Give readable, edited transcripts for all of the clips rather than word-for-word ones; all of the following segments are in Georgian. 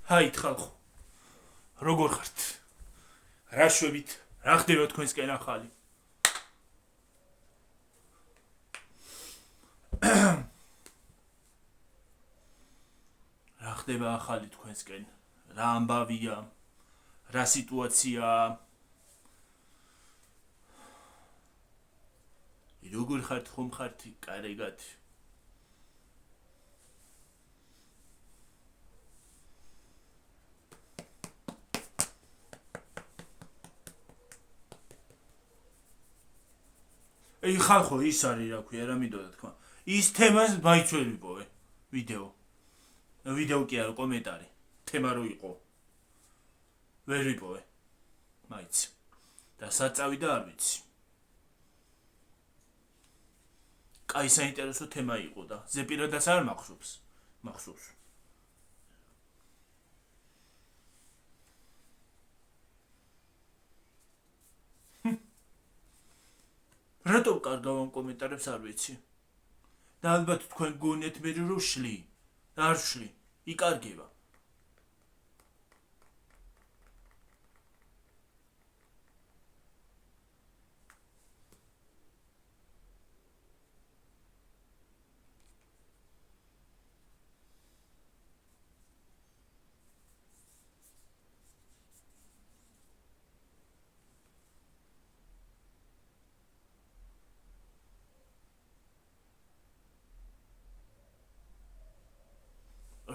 Hai ხალხო. როგორ ხართ? რა შვებით? რა ხდება თქვენსკენ ახალი? რა ხდება ახალი თქვენსკენ? რა ამბავია? რა სიტუაციაა? როგორ ხართ ხომ ხართ კარგად? Ei ხალხო ის არის რა ქვია რა მინდოდა თქვა. ის თემას მაინც ვერ ვიპოვე ვიდეო კი არა კომენტარი თემა რო იყო ვერ ვიპოვე მაინც და საწავი და არ ვიცი კაი საინტერესო თემა იყო და ზეპირადაც არ მახსოვს რატომ კარგავ ამ კომენტარებს არ ვიცი და ალბათ თქვენ გონიათ მე რომ შლი და არ შლი იკარგება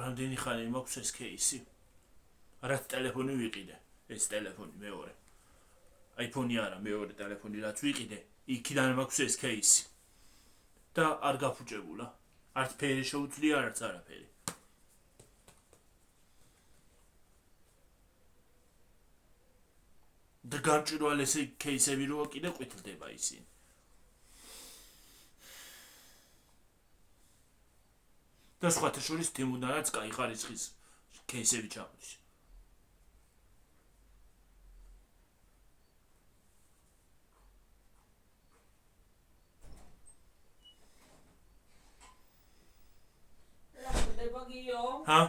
რამდენი ხანი მაქვს ეს кейსი? რაც ტელეფონი ვიყიდე, ეს ტელეფონი მეორე. iPhone-ი არა, მეორე ტელეფონი რაც ვიყიდე, იქიდან მაქვს ეს кейსი. და არ გაფუჭებულა. არც ფერი შეუძლია, არც არაფერი. და გამჭირვალე ეს кейსები როა კიდე ყვითლდება ისინი. და სხვათა შორის თემუდანაც კაი ხარისხის кейსები ჩამოდის. რა ხდება გიო? ჰა?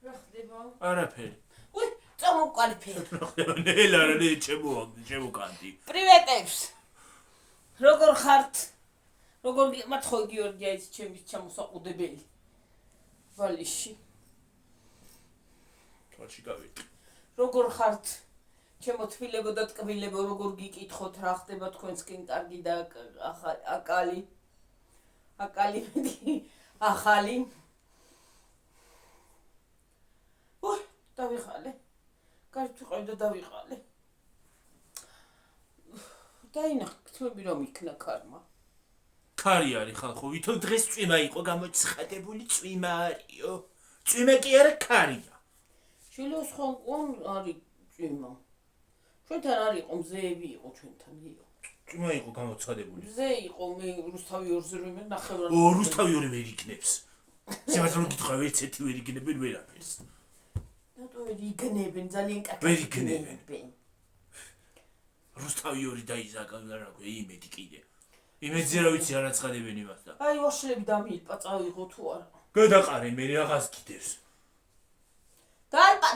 რა ხდება? არაფერი. უი, წამოვყალიფე. რა ხდება? ნელა რა ნე ჩემოკანდი. პრივეტებს. როგორ ხართ? როგორ გიმართო გიორგი ეს ჩემის ჩამოსაყუდებელი ვალიში თვალში გავიყი როგორ ხართ ჩემო თბილებო და ტკბილებო როგორ გიკითხოთ რა ხდება თქვენსკენ კარგი და აკალი მეტი ახალი უი დავიხალე კარგი ყავდა და დავიხალე დაინახე თმები რომ იქნა კარმა ქარი არის ხალხო, ვითომ დღეს წვიმა იყო გამოცხადებული წვიმა არისო. წვიმა კი არა ქარია. შილოს ხომ არის წვიმა. ჩვენთან არ იყო მზეები იყო ჩვენთან იყო. წვიმა იყო გამოცხადებული. მზე იყო მე რუსთავი ორზე რომ ნახევრად. რუსთავი ორი ვერ იქნებს. სიმართლე რომ გითხრა ვერც ერთი ვერ იგნებენ ვერაფერს. რატო ვერ იგნებენ ძალიან კაკა. ვერ იგნებენ. რუსთავი ორი დაიზაგა რა ქვია იმედი კიდე. იმედზე რა ვიცი არ აცხადებენ იმას და აი ვაშლები დამილპა წავიღო თუ არა გადაყარე მე რაღაც კიდევს დალპა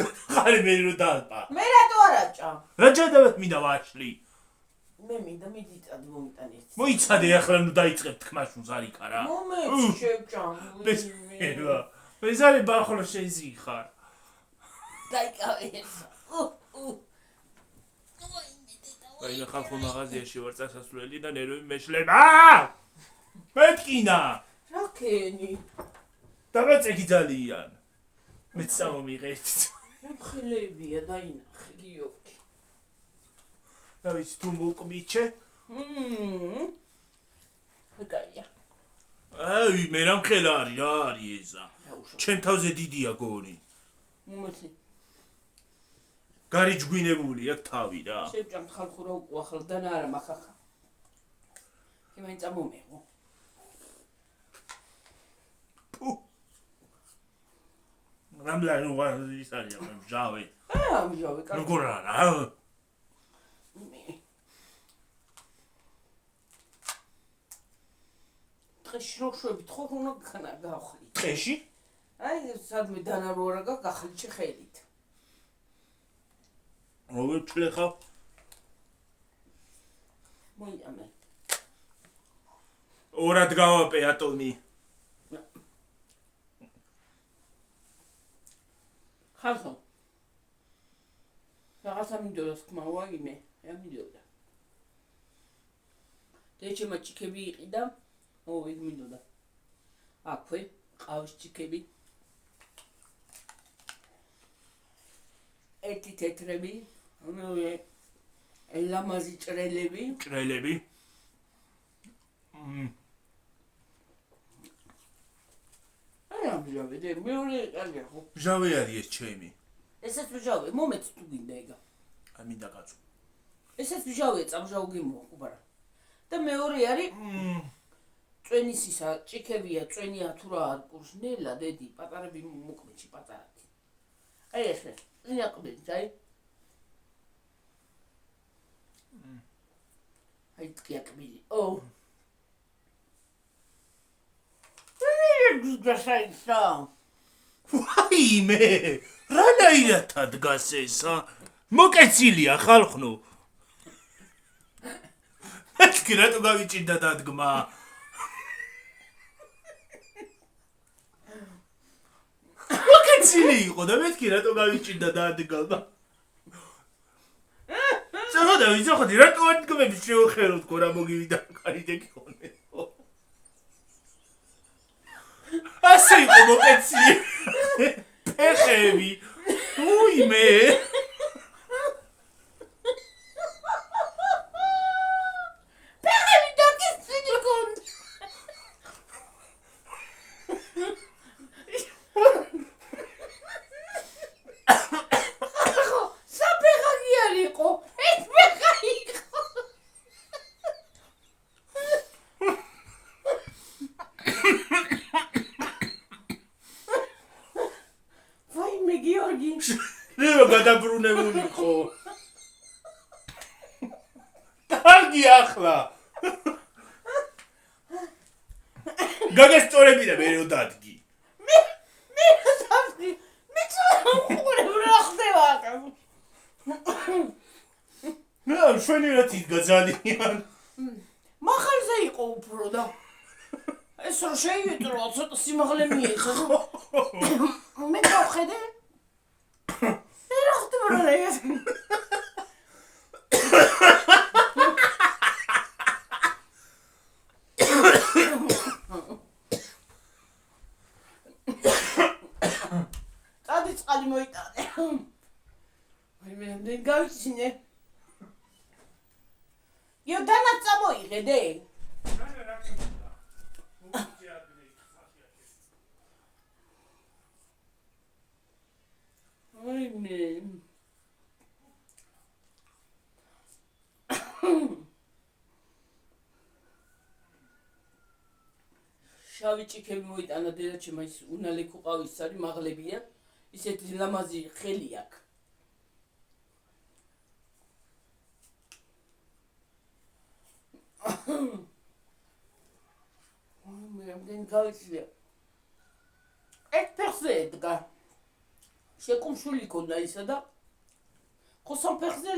გადაყარე მე რომ დალპა მე რატო არაჭა რა ჯადავთ მინდა ვაშლი მე მინდა მიდიწად მომიტან ერთი მოიცადე ახლა ნუ დაიწყებ თქმაშუნს არიქა რა მომეც შევჭამ ეს არის ბახალო შეზი ხარ დაიკავე აი ხალხო მაღაზიაში ვარ წასასვლელი და ნერვები მეშლება მეთკინა რა ქენი დაბაწეგი ძალიან მეც სამომიღეთ ხილებია დაინახე გიორგი რა ვიცი თუ მოკმიჩე ჰგაია აი მე რამ ხელა არის რა არის ესა ჩემ თავზე დიდია გონი მომეცი გარიჯგვინებული აქ თავი რა შევჭამ ხალხო რა უყვა და არა მახახა იმენ წამომეღო რამლა ნუ ის არის მჟავე მჟავე კარგი როგორ არა დღეში რო შვებით ხო უნდა გქნა გავხლი დღეში აი სადმე დანაროარა გახლჩი ხელით. როგორ ჩლეხავ? მოიამე. ორად გავაპე ატომი. ხალხო. რაღაცა მინდოდა თქმა ვაიმე, მინდოდა. დეჩემა ჩიქები იყიდა. იქ მინდოდა. აქვე ყავს ჩიქები. ერთი თეთრები, მეორე ლამაზი ჭრელები. ჭრელები. ამჟავე, მეორე კარგია ხო? ჟავე არის ეს ჩემი. ესეც მჟავე, მომეც თუ გინდა ეგა. აი მინდა კაცო. ესეც მჟავე, წამჟავ გიმოყუბარა. და მეორე არის წვენისისა, ჭიქებია, წვენია თუ რა არ კურს ნელა, დედი, პატარები მოკვეჩი პატარათი. აი ესე, ნიაყბეთ, აი. აი ტკიაკბილი. ო. გასაისა. ვაიმე, რანაირად დგას ესა? მოკეცილია ხალხნო. მეთქი რატო გავიჭირდა დადგმა? მოკეცილი იყო და მეთქი რატო გავიჭირდა დადგმა? ზოგადად რატო ადგმები შევხეროთ ხო რა მოგივიდა კარიდე გიყონე. ასე იყო მოკეცილი. ფეხები. უიმე. ფეხები დაკისრილი გონდა. საფეხა კი არ იყო. ეს ფეხა იყო. ვაიმე გიორგი. ნერო გადაბრუნებული ხო? კარგი ახლა. გაგესწორებინა მე რო დადგი. მე საფი. მე წაუყურებ რა ხდება ახლა. მე შვენიერად იდგა ძალიან. მახალზე იყო უფრო და ეს რო შეიეტრო ცოტა სიმაღლე მიიღო. მე გავხედე. რა ხდება რა ეს? წადი წყალი მოიტანე. აი მე ნამდვილად გავიცინე. იო დანაც წამოიღე. აი მე შავი ჭიქები მოიტანა დედაჩემ ის უნალეკო ყავის არის მაღლებია ისეთი ლამაზი ხელი აქვს მე ამდენ გავიცია ერთ ფეხზე ედგა შეკუმშული ქონდა ისა და ხო სამ ფეხზე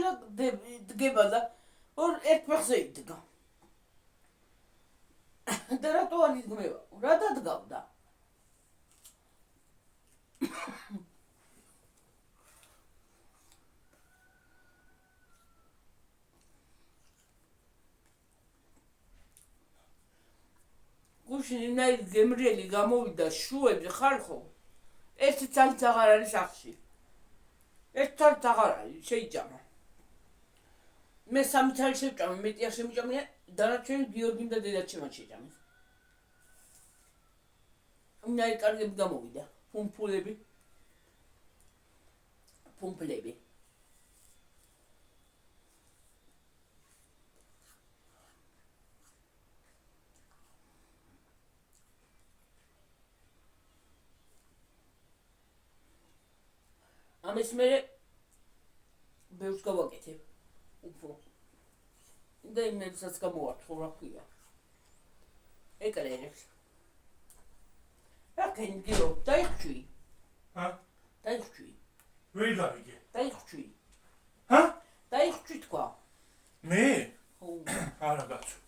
დგება და ერთ ფეხზე იდგა და რატო არ იდგმება? რა დადგავდა? გუშინ ინაირ გემრიელი გამოვიდა შუებზე ხალხო ერთი ცალიც აღარ არის სახლში ერთი ცალიც აღარ არის შეიჭამა მე სამი ცალი შევჭამე მეტი არ შემიჭამია დანარჩენი გიორგიმ და დედაჩემ შეჭამეს ინაირ კარგები გამოვიდა ფუმფულები ფუმფლები ამის მერე ბევრს გავაკეთებ უფრო და იმებსაც გამოვართ ხო რა ქვია ეკრერებს რა კენგიო დაიხჩი ჰა? დაიხჩი ვერ გავიგე. დაიხჩი ჰა? დაიხჩი თქვა მე? ხო არა კაცო.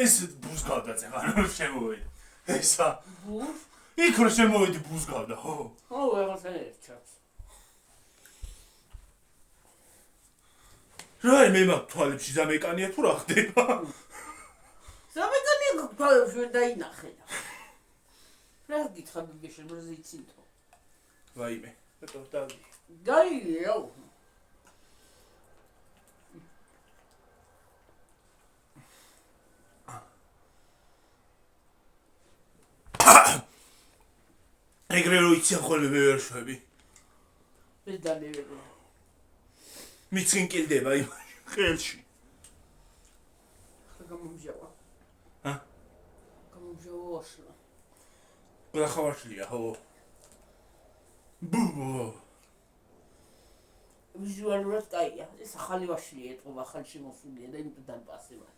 ეს ბუზგავდა წეღარო შემოვედი. ესა ბუს იქ რო შემოვედი ბუზგავდა, ხო? ო ვეღარ ერჩავს რა მე მაგ თვალებში ზამეკანია თუ რა ხდება? ზამეკანია გქვალებს ვერ დაინახე რა გითხარ ბიჭი მოზიცინთო ვაიმე, მეტო დავი. გაიო ეგრე რო იციან ხოლმე მე ვერ შვები. ეს დამევერო მიცინ კილდება იმ ხელში. გამომჟავა ჰა? გამომჟავა აშლა გახავაშლია, ხო? ბუ. ვიზუალურად კაია ეს ახალი ვაშლია ეთყობა ახალში მოსულია და იმიტომ დანპასება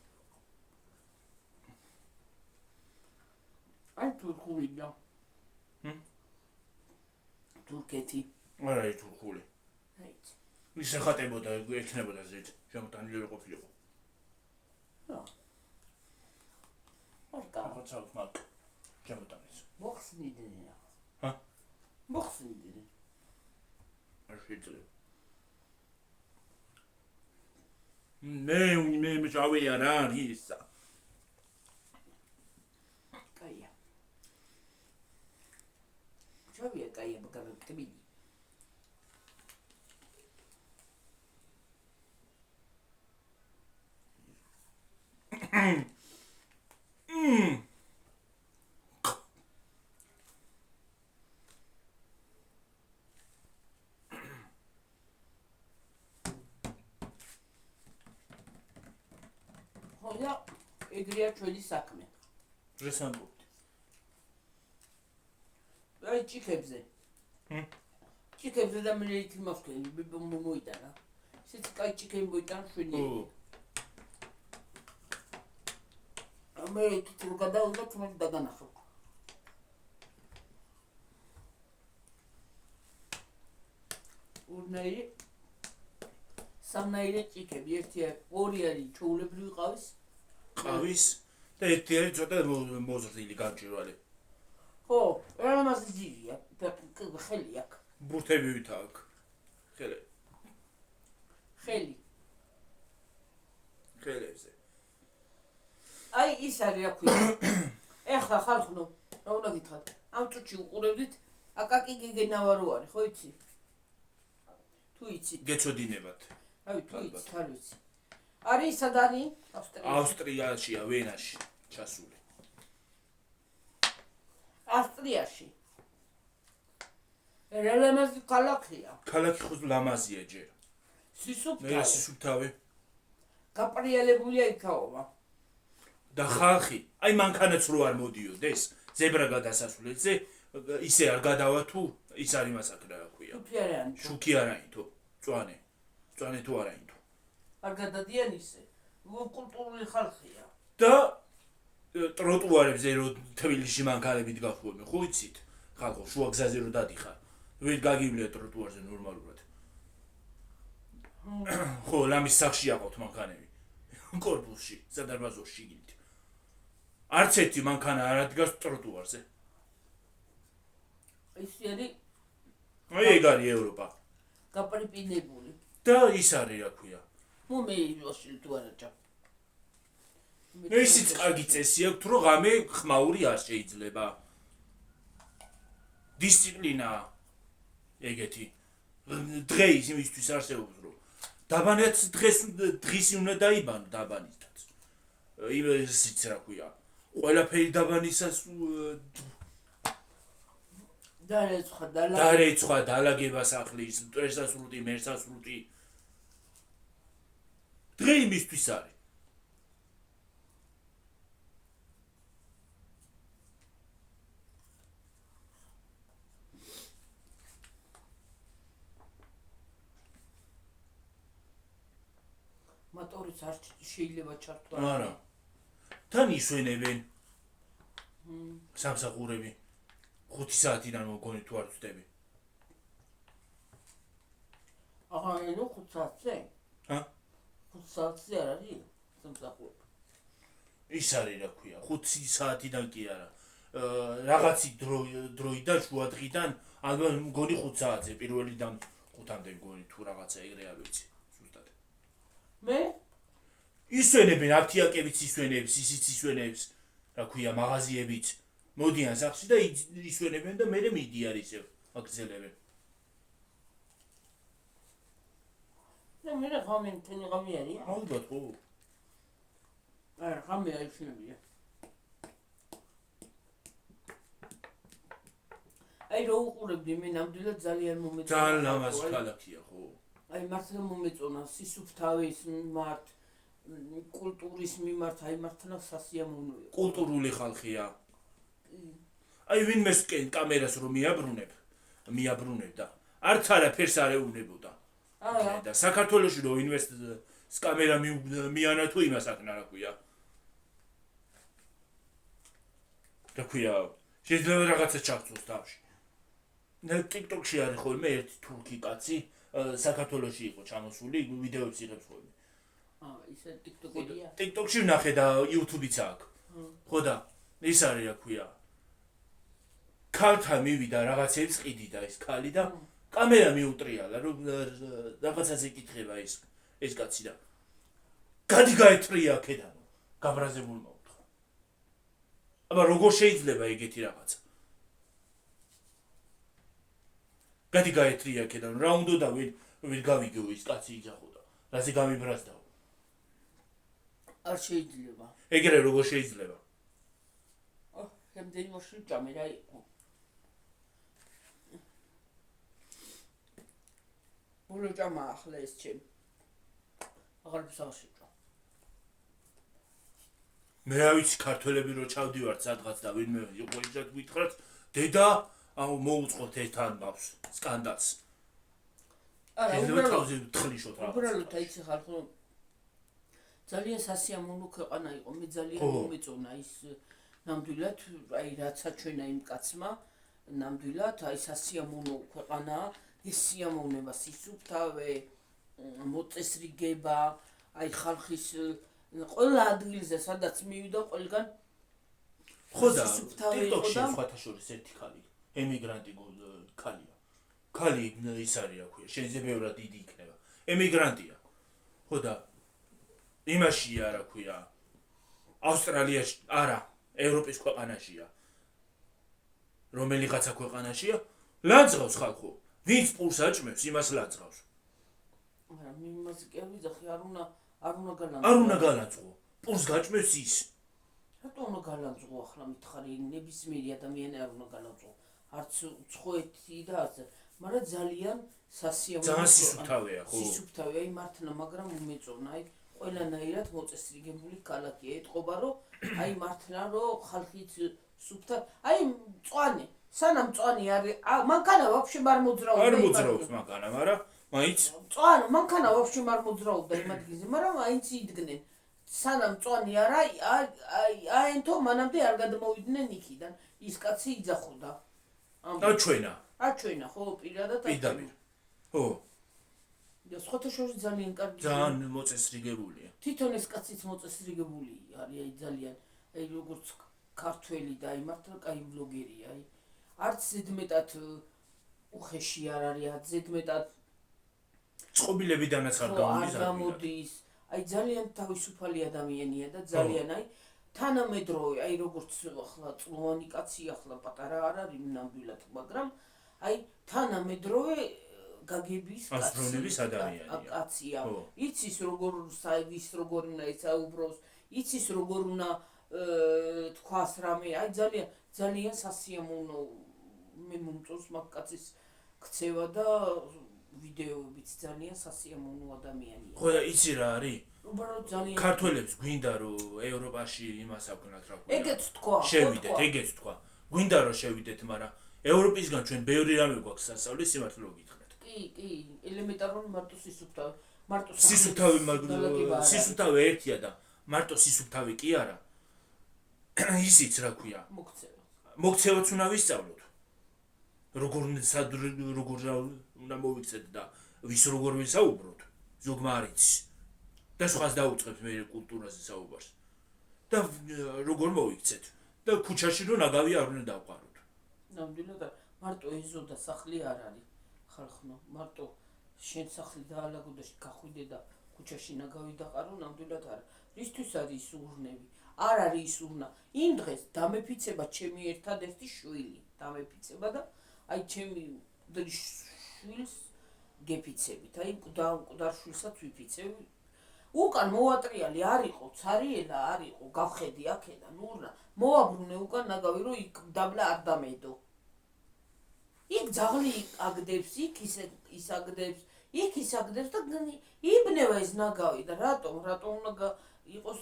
აი თურქულია თურქეთი არა ის თურქული. აიც ის ეხატებოდა, ექნებოდა ზეთ, შემოტანილი ვერ ყოფილიყო. რა ორკა რაღაცა მაგ შემოტანეს. მოხსნიდნენ ჰა? მოხსნიდნენ არ შეიძლება. მე მჟავია რა ისა. კაია ჩავია კაია მაგრამ ტბილი ხოდა ეგრეა ჩვენი საქმე რესამბობდი. აი ჭიქებზე ჭიქებზე და მე იქ მოვქენი მოიტანა ისიც კაი ჭიქები მოიტანა შვენი მე იქ თუ გადავიდა თუმცა დაგანახო ურნაირი სამნაირი ჭიქები ერთი ორი არის ჩაულებრივი ყავის და ერთი არის ცოტა მოზრდილი გამჭვირვალე. ხო ერამაზი ძირია ხელი აქვს ბურთები ვით აქვს. ხელი ხელებზე. აი ის არის რა ქვია ეხლა ხალხო რა უნდა გითხრათ ამ წუთში უყურებდით აკაკი გეგენავარო არის ხო იცი თუ იცი გეწოდინებათ. რავი თუ იცი არ ვიცი არის სადანი ავსტრიაშია, ვენაში ჩასული. ავსტრიაში რელემაზი ქალაქია ქალაქი ხო ლამაზია ჯერ. მე სისუფთავე სისუფთავე გაპრიალებულია იქაობა და ხალხი, აი მანქანაც რო არ მოდიოდეს, ზებრა გადასასვლელზე, ისე არ გადავა თუ ის არის მასაკრა რა ქვია. თუთი არიან შუქი არაინთო, წვანე. წვანე თუ არაინთო. არ გადადიან ისე კულტურული ხალხია და ტროტუარებზე რო თბილისში მანქანები დგახულობენ, ხო იცით? ხალხო შუა გზაზე რო დადიხარ, ვერ გაგივლია ტროტუარზე ნორმალურად. ხო, ლამის სახში აყავთ მანქანები. კორპუსში, სადარბაზოში გილით. არც ერთი მანქანა არ ადგას ტროტუარზე. ის არის აი ეგ არის ევროპა. გაპრიპინებული და ის არის რა ქვია. მე ვაშილ თუ არაჭა ისიც კარგი წესი აქვს, რომ ღამე ხმაური არ შეიძლება. დისციპლინა ეგეთი. დღეის იმისთვის არსებობს, რომ დაბანიც დღის უნდა დაიბანო დაბანითაც. ისიც რა ქვია. ყველაფერი დაბანისას დარეცხვა დალაგება სახლის, მტვერსასრუტი, მერსასრუტი. დღე იმისთვის არის. მოტორიც არ შეიძლება ჩართვა. არა. თან ისვენებენ. სამსახურები 5 საათიდან მოგონი თუ არ ვწდები. აღარ ნუ 5 საათზე? ჰა? 5 საათზე არ არის სამსახური. ის არის რა ქვია, 5 საათიდან კი არა. რაღაცი დროიდან შუადღიდან ალბათ მგონი 5 საათზე პირველიდან 5-მდე მგონი თუ რაღაცა ეგრე არ ვიცი ზუსტად. მე ისვენებენ აფთიაკებიც ისვენებს, ისიც ისვენებს, რა ქვია, მაღაზიებიც. მოდიან სახში და ისვენებენ და მერე მიდიან ისევ, აგზელებენ. და მე ღამე თენი ღამე არის? ალბათ ხო. არა, ღამე აიშნებია. აი რო უყურებდი მე ნამდვილად ძალიან მომეწონა. ძალიან ლამაზი ქალაქია ხო. აი მართლა მომეწონა სისუფთავის მიმართ, კულტურის მიმართ, აი მართლა სასიამოვნო იყო. კულტურული ხალხია. აი ვინმეს კამერას რომ მიაბრუნებ და არც არაფერს არ ეუბნებოდა. არა. და საქართველოში რომ ინვესტს კამერა მიანა თუ იმას აკნა რა ქვია. რა ქვია, შეიძლება რაღაცა ჩახცოს თავში. და TikTok-ში არის ხოლმე ერთი თურქი კაცი, საქართველოში იყო ჩამოსული, ვიდეოებს იღებს ხოლმე. ისე TikTok-ია. TikTok-ში ვნახე და YouTube-იც აქვს. ხო და ის არის რა ქვია. ქალთან მივიდა რაღაცებს ყიდიდა ეს ქალი და კამერა მიუტრიალა რომ რაღაცას ეკითხება ეს კაცი და გადი გაეტრია აქედან გაბრაზებულმა უთხრა. აბა როგორ შეიძლება ეგეთი რაღაცა? გადი გაეტრია აქედან რა უნდა და ვინ გავიგო ის კაცი იძახოდა. რაზე გამიბრაზდაო? არ შეიძლება. ეგრე როგორ შეიძლება? რამდენი მოშლი კამერა იყო. ბოლო ჭამა ახლა ეს ჩემ. აღარ ვსახშიჭო. მე რა ვიცი ქართველები რო ჩავდივართ სადღაც და ვინმე იყო ისეთ გითხრათ დედა მოუწყოთ ეს თან ბავს სკანდალს. არა, უბრალოდ თხრიშოთ რა. უბრალოდ აი ეს ხალხო ძალიან სასიამოვნო ქვეყანა იყო. მე ძალიან მომეწონა ის ნამდვილად აი რაცა ჩვენა იმ კაცმა ნამდვილად აი სასიამოვნო ქვეყანაა. ეს სიამოვნება, სისუფთავე, მოწესრიგება, აი ხალხის ყველა ადგილზე სადაც მივიდა ყველგან ხო და TikTok-ში სხვათა შორის ერთი ხალი ემიგრანტი ქალია. ქალი ის არის რა ქვია, შეიძლება ბევრად დიდი იქნება. ემიგრანტია. ხო და იმაშია რა ქვია. ავსტრალიაში, არა, ევროპის ქვეყანაშია. რომელიღაცა ქვეყანაშია, ლანძღავს ხალხო. ვინც პულს აჭმევს, იმას ლანძღავს. არა, მე იმაზე კი არ ვიძახი, არ უნდა გალანძღო. არ უნდა გალანძღო. პულს გაჭმევს ის. რატო უნდა გალანძღო ახლა მითხარი, ნებისმიერი ადამიანი არ უნდა გალანძღო. არც უცხოეთი და არც, მაგრამ ძალიან სასიამოვნო. ძალიან სისუფთავეა, ხო? სისუფთავეა, აი მართლა, მაგრამ უმეწონა, აი ყველანაირად მოწესრიგებული ქალაქია. ეთყობა რომ აი მართლა რომ ხალხიც სუფთა, აი მწვანე სანამ მწვანე არის, მანქანა ვაფშე არ მოძრაობდა. არ მოძრაობს მანქანა, მაგრამ მაინც მწვანე მანქანა ვაფშე არ მოძრაობდა იმ ადგილზე, მაგრამ აინც იდგნენ. სანამ მწვანე არა, აენთო მანამდე არ გადმოვიდნენ იქიდან. ის კაცი იძახოდა. აჩვენა. აჩვენა, ხო, პირადად პირდაპირ. ხო. და სხვათა შორის ძალიან კარგი. ძალიან მოწესრიგებულია. თვითონ ეს კაციც მოწესრიგებული არის, აი ძალიან, აი როგორც ქართველი და აი მართლა კაი ბლოგერია, აი არც ზედმეტად უხეში არ არის, არც ზედმეტად წყობილებიდანაც არ გამოდის. აი ძალიან თავისუფალი ადამიანია და ძალიან აი თანამედროვე, აი როგორც ახლა წლოვანი კაცი, ახლა პატარა არ არის ნამდვილად, მაგრამ აი თანამედროვე გაგების ასტრონების ადამიანია. კაცია. იცის როგორ საერთის როგორ უნდა ისაუბროს, იცის როგორ უნდა თქვას რამე, აი ძალიან სასიამოვნო მე მომწონს მაგ კაცის ქცევა და ვიდეოებიც ძალიან სასიამოვნო ადამიანია. ხო და იცი რა არის? უბრალოდ ძალიან ქართველებს გვინდა რომ ევროპაში იმას აქვთ რა ქვია. ეგეც თქვა. შევიდეთ, ეგეც თქვა. გვინდა რომ შევიდეთ, მაგრამ ევროპისგან ჩვენ ბევრი რამე გვაქვს სასწავლი, სიმართლე გითხრათ. კი, კი, ელემენტარული მარტო სისუფთავე. მარტო სისუფთავე ერთია და მარტო სისუფთავე კი არა. ისიც რა ქვია. მოგცევაც უნდა ვისწავლოთ. როგორ უნდა მოვიქცეთ და ვის როგორ ვისაუბროთ. ზოგმა არ იცის. და სხვას დაუწყებს მე კულტურაზე საუბარს. და როგორ მოვიქცეთ. და ქუჩაში რო ნაგავი არ უნდა დავყაროთ. ნამდვილად მარტო ეზო და სახლი არ არის ხალხო, მარტო შენ სახლი დაალაგო და გახვიდე და ქუჩაში ნაგავი დაყარო, ნამდვილად არა. რისთვის არის ურნები? არ არის ის ურნა. იმ დღეს დამეფიცება ჩემი ერთადერთი შვილი, დამეფიცება და აი ჩემი შვილს გეფიცებით, აი მკვდარ შვილსაც ვიფიცები. უკან მოვატრიალი არ იყო, ცარიელა არ იყო, გავხედი აქედან ურნა. მოვაბრუნე უკან ნაგავი, რომ იქ დაბლა არ დამედო. იქ ძაღლი აგდებს, იქ ის აგდებს, იქ ის აგდებს და იბნევა ეს ნაგავი და რატომ უნდა იყოს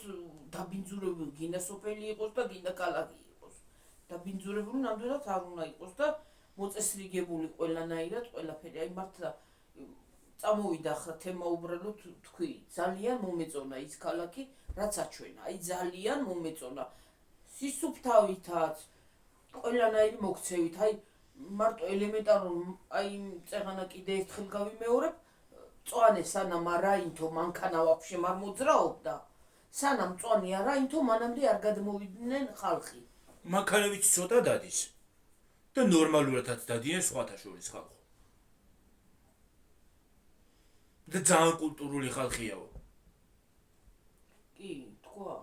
დაბინძურებული, გინდა სოფელი იყოს და გინდა ქალაქი იყოს. დაბინძურებული ნამდვილად არ უნდა იყოს და მოწესრიგებული ყველანაირად ყველაფერი. აი მართლა წამოვიდა ახლა თემა უბრალოდ თქვი, ძალიან მომეწონა ის ქალაქი, რაც აჩვენა. აი ძალიან მომეწონა. სისუფთავითაც, ყველანაირი მოქცევით, აი მარტო ელემენტარულ აი წეღანა კიდე ერთხელ გავიმეორებ, მწვანე სანამ არაინთო მანქანა ვაფშე არ მოძრაობდა, სანამ მწვანე არაინთო მანამდე არ გადმოვიდნენ ხალხი. მანქანებიც ცოტა დადის და ნორმალურადაც დადიან სხვათა შორის ხალხო. და ძალიან კულტურული ხალხიაო. კი, თქვა.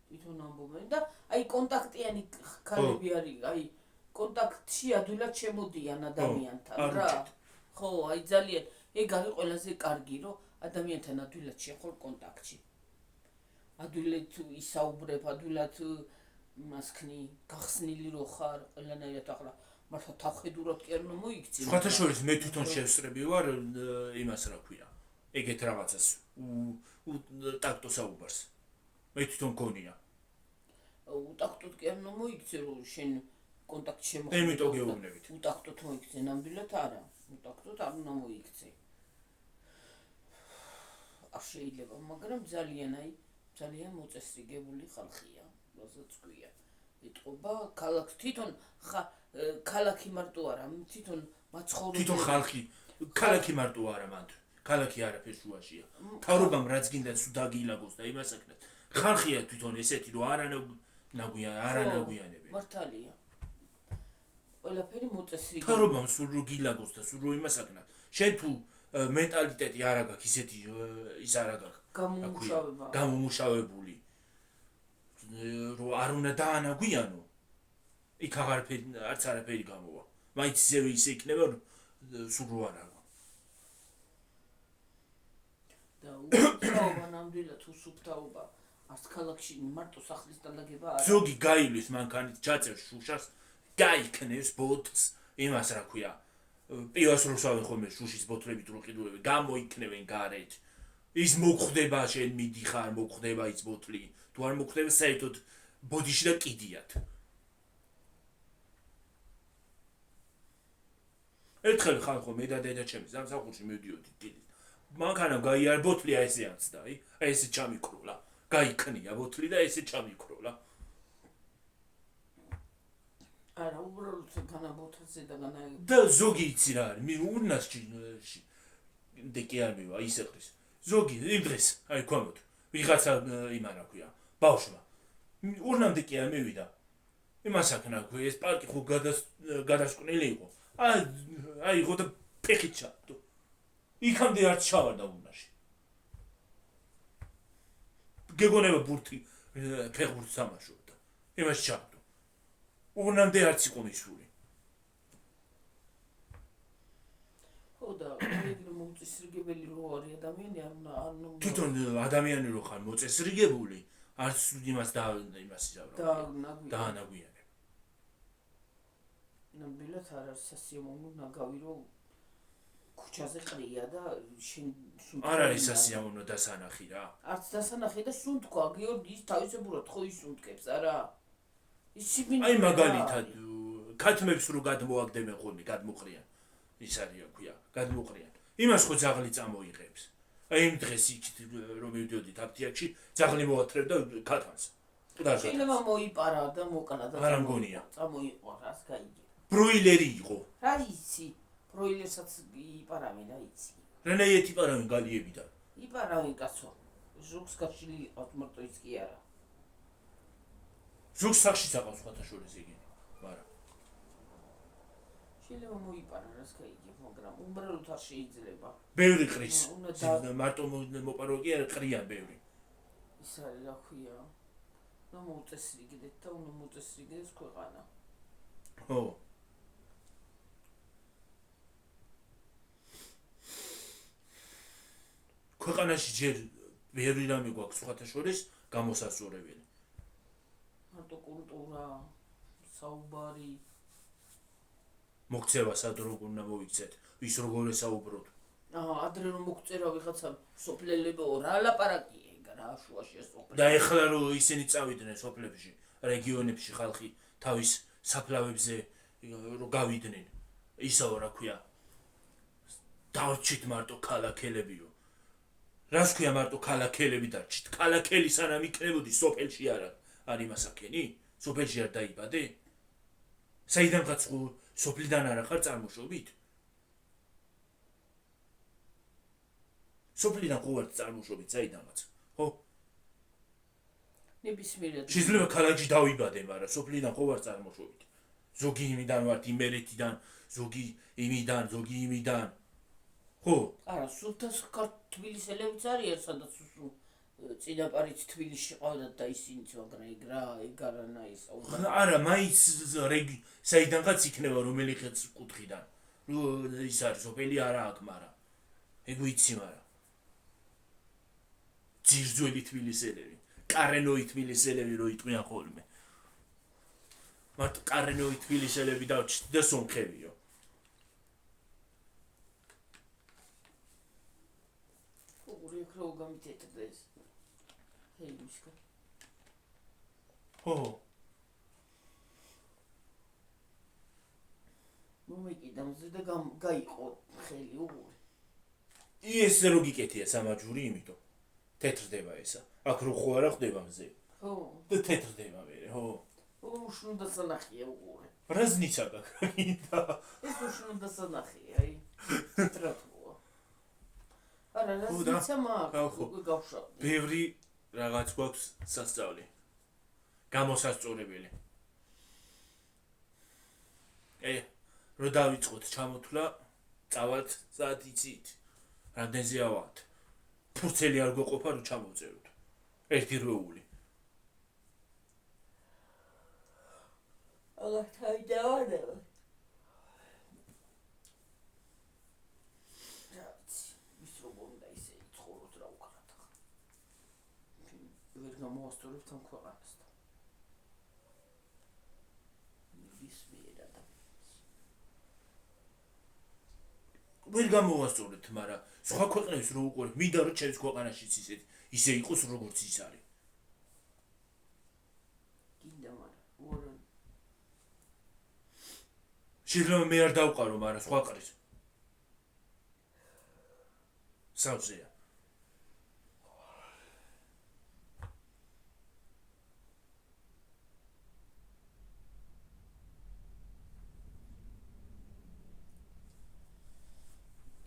თვითონ ამბობენ და აი კონტაქტიანი ხალები არის, აი კონტაქტში ადვილად შემოდიან ადამიანთან რა. ხო, აი ძალიან ეგ არის ყველაზე კარგი, რომ ადამიანთან ადვილად შეხვალ კონტაქტში. ადვილად ისაუბრებ, ადვილად მასქნი, გახსნილი რო ხარ, ყველანაირად ახლა მართლა თავხედურად კი არ უნდა მოიქცი. სხვათა შორის მე თვითონ შევსწრები ვარ იმას რა ქვია. ეგეთ რაღაცას ტაქტო საუბარს. მე თვითონ გონია. უტაქტოდ კი არ უნდა მოიქცე, რომ შენ კონტაქტში შემოხვიდე. ემიტო გეუბნებით. უტაქტოდ მოიქცე, ნამდვილად არა. უტაქტოდ არ უნდა მოიქცე. არ შეიძლება, მაგრამ ძალიან მოწესრიგებული ხალხია, რასაც ქვია. ეტყობა ქალაქს თვითონ ქალაქი მარტო არა, თვითონ მაცხოვრებელი. თვითონ ხალხი, ქალაქი მარტო არა მანდ. ქალაქი არაფერ შუაშია. თავრობამ რაც გინდა სულ დაგილაგოს და იმას აკეთებს. ხალხია თვითონ ესეთი რომ არანაგვიანებენ. მართალია. ყველაფერი მოწესრიგებული. თავრობამ სულ რო გილაგოს და სულ რო იმას აკეთებს. შენ თუ მენტალიტეტი არ აქვს ისეთი ის არ აქვს. გამომუშავებული. რომ არ უნდა დაანაგვიანო. იქ არც არაფერი გამოვა. მაინც ისევე ისე იქნება სულ რო არ აქვს. და უსუფთავობა ნამდვილად უსუფთავობა. არც ქალაქში მარტო სახლის დალაგება არა. ზოგი გაივლის მანქანით ჩაწევს შუშას, გაიქნევს ბოთლს, იმას რა ქვია. პივას როსავენ ხოლმე შუშის ბოთლებით რო ყიდულები, გამოიქნევენ გარეთ. ის მოხვდება შენ მიდიხარ, მოხვდება ის ბოთლი. თუ არ მოხვდება საერთოდ ბოდიში და კიდიათ. ერთხელ ხალხო მე და დედა ჩემი სამსახურში მივდიოდი დილით. მანქანა გაიარ ბოთლი ესე ამცდა, აი ესე ჩამიკროლა. გაიქნია ბოთლი და ესე ჩამიკროლა. არა, უბრალოდ განაბოთლზე და და ზოგი იცი რა არის, ურნასში დეკი არ მივა, ისე ხრის. ზოგი იმ დღეს, აი ქვამოთ, ვიღაცა იმან რა ქვია, ბავშვმა. ურნამდე კი არ მივიდა. იმას აქნა ქვია, ეს პარკი ხო გადასკვნილი იყო. აი იყო და ფეხით ჩავდო. იქამდე არ ჩავარდა ურნაში. გეგონება ბურთი ფეხბურთს ამაშობდა. იმას ჩავდო. ურნამდე არც იყო მისული. ხო და ეგრე მოწესრიგებელი რო არის ადამიანი არ უნდა თვითონ ადამიანი რო ხარ მოწესრიგებული არც იმას დაანაგვიანებ. ნამდვილად არ არის სასიამოვნო ნაგავი რო ქუჩაზე ყრია და შენ არ არის სასიამოვნო დასანახი რა. არც დასანახი და სუნთქვა გიორგი ის თავისებურად ხო ისუნთქებს არა. აი მაგალითად ქათმებს რო გადმოაგდებენ ხოლმე გადმოყრიან. ის არის რა ქვია. გადმოყრიან. იმას ხო ძაღლი წამოიღებს. აი იმ დღეს იქით რომ მივდიოდით აფთიაქში, ძაღლი მოათრევდა ქათანს. შეიძლება მოიპარა და მოკლა და არ ამგონია. წამოიყვა რას გაიგე. ბროილერი იყო. რა იცი? ბროილერსაც იპარავენ, რა იცი? რანაირად იპარავენ გალიებიდან? იპარავენ კაცო. ჟუქს გაშლილი იყავთ მარტო ის კი არა. ჟუქს სახშიც აყავს სხვათა შორის იგივე, მაგრამ შეიძლება მოიპარა რას გაიგებ, მაგრამ უბრალოდ არ შეიძლება. ბევრი ყრის. მარტო მოპარო კი არა, ყრიან ბევრი. ის არის რა ქვია. ნუ მოუწესრიგდეთ და უნდა მოუწესრიგდეს ქვეყანა. ხო. ქვეყანაში ჯერ ბევრი რამე გვაქვს სხვათა შორის გამოსასწორებელი. მარტო კულტურა, საუბარი, მოქცევა სად როგორ უნდა მოიქცეთ, ის როგორ ესაუბროთ. ადრე რომ მოგწერა ვიღაცა სოფლელებო რა ლაპარაკია ეგ რა შუაში სოფლები. და ეხლა რომ ისინი წავიდნენ სოფლებში, რეგიონებში ხალხი თავის საფლავებზე რომ გავიდნენ. ისაო რა ქვია. დარჩით მარტო ქალაქელებიო. რას ქვია მარტო ქალაქელები დარჩით? ქალაქელი სანამ იქნებოდი სოფელში არა არ იმასაკენი? სოფელში არ დაიბადე? საიდანღაც სოფლიდან არა ხარ წარმოშობით? სოფლიდან ხო ვარ წარმოშობით საიდანღაც, ხო? ნებისმიერად. შეიძლება ქალაქში დავიბადე, მაგრამ სოფლიდან ხო ვარ წარმოშობით. ზოგი იმიდან ვარ იმერეთიდან, ზოგი იმიდან, ზოგი იმიდან. ხო? არა, სულთას თბილისელებიც არის, სადაც წინაპარით თბილისში ყავდათ და ისინიც, მაგრამ ეგ რა, ეგ არანაირი საუბარი. არა, მაინც საიდანღაც იქნება რომელი ხეც კუთხიდან. ის არის სოფელი არა აქ, მაგრამ ეგ ვიცი, მაგრამ ძირძველი თბილისელები, კარენოი თბილისელები რო იტყვიან ხოლმე. მარტო კარენოი თბილისელები დავჭით და სომხებიო. რო გამიწეთდეს. ჰეი მისკა. ხო. მომეკიდა მზე და გაიყო ხელი უღური. ეს რო გიკეთია სამაჯური, იმიტომ თეთრდება ესა. აქ რო ხო არა ხდება მზე. ხო. და თეთრდება მერე, ხო. უშნო და სანახია უღური. რაზნიცა გაკიდა. ეს უშნო და სანახია, აი. თეთრად არა, რაზნიცა მაქვს, უკვე გავშავდი. ბევრი რაღაც გვაქვს სასწავლი. გამოსასწორებელი. რო დავიწყოთ ჩამოთვლა, წავალთ საათ იცით. რამდენზე ავათ. ფურცელი არ გვეყოფა რომ ჩამოვწეროთ. ერთი როული. აღარ თავიდავადება. ვერ გამოვასწორებთ ამ ქვეყანას და ნებისმიერად ვერ გამოვასწორებთ, მაგრამ სხვა ქვეყნებს რო უყურებ, მინდა რომ ჩემს ქვეყანაშიც ისე იყოს როგორც ის არის. გინდა, მაგრამ უარა. შეიძლება მე არ დავყარო, მაგრამ სხვა ყრის. სავსეა.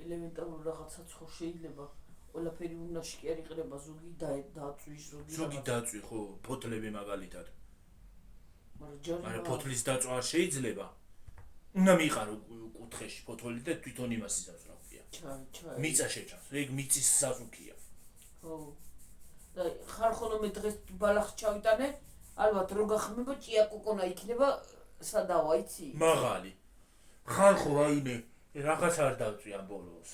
ელემენტარულ რაღაცაც ხო შეიძლება ყველაფერი უნაში კი არ იყრება, ზოგი დაწვის, ზოგი დაწვი ხო, ფოთლები მაგალითად. მაგრამ ფოთლის დაწვა არ შეიძლება. უნდა მიყარო კუთხეში ფოთოლი და თვითონ იმას იზავს რა ქვია. ჩაი. მიწა შეჭამს, ეგ მიწის საზუქია. ხო. და ხარ ხოლმე დღეს ბალახს ჩავიტანე, ალბათ რო გახმება ჭიაკუკონა იქნება სადავა, იცი? მაღალი. ხალხო რაიმე რაღაც არ დავწვიან ბოლოს.